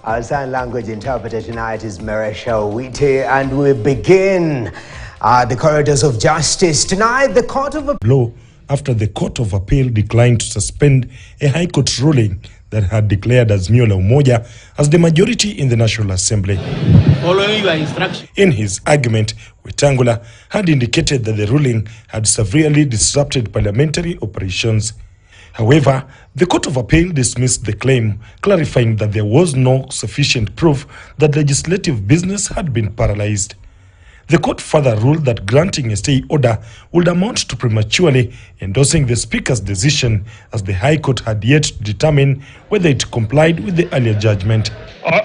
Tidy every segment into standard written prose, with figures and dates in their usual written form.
Our sign language interpreter tonight is Marisha Witi, and we begin the corridors of justice. Tonight, the Court of Appeal after the Court of Appeal declined to suspend a High Court ruling that had declared Azimio la Umoja as the majority in the National Assembly. Following your instruction. In his argument, Wetang'ula had indicated that the ruling had severely disrupted parliamentary operations. However, the Court of Appeal dismissed the claim, clarifying that there was no sufficient proof that legislative business had been paralyzed. The court further ruled that granting a stay order would amount to prematurely endorsing the Speaker's decision, as the High Court had yet to determine whether it complied with the earlier judgment.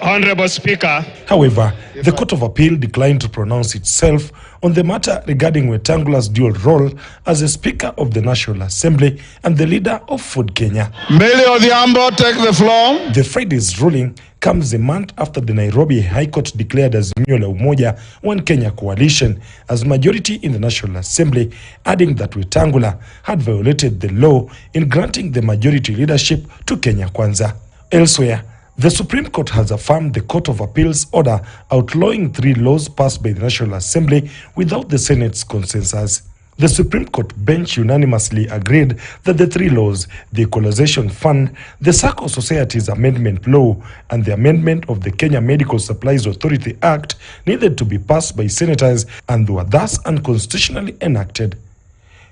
Honorable Speaker. However, the Court of Appeal declined to pronounce itself on the matter regarding Wetang'ula's dual role as a Speaker of the National Assembly and the leader of Ford Kenya. Mbele Odhiambo, take the floor. The Friday's ruling comes a month after the Nairobi High Court declared Azimio la Umoja One Kenya coalition as majority in the National Assembly, adding that Wetang'ula had violated the law in granting the majority leadership to Kenya Kwanza. Elsewhere, the Supreme Court has affirmed the Court of Appeal's order outlawing 3 laws passed by the National Assembly without the Senate's consensus. The Supreme Court bench unanimously agreed that the 3 laws, the Equalization Fund, the Sacco Societies Amendment Law, and the amendment of the Kenya Medical Supplies Authority Act, needed to be passed by senators and were thus unconstitutionally enacted.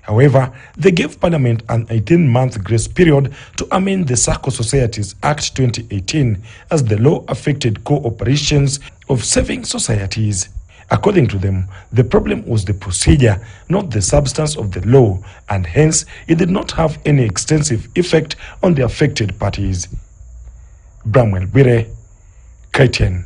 However, they gave Parliament an 18-month grace period to amend the Sacco Societies Act 2018 as the law affected co-operations of saving societies. According to them, the problem was the procedure, not the substance of the law, and hence it did not have any extensive effect on the affected parties. Bramwell Bire, KTN.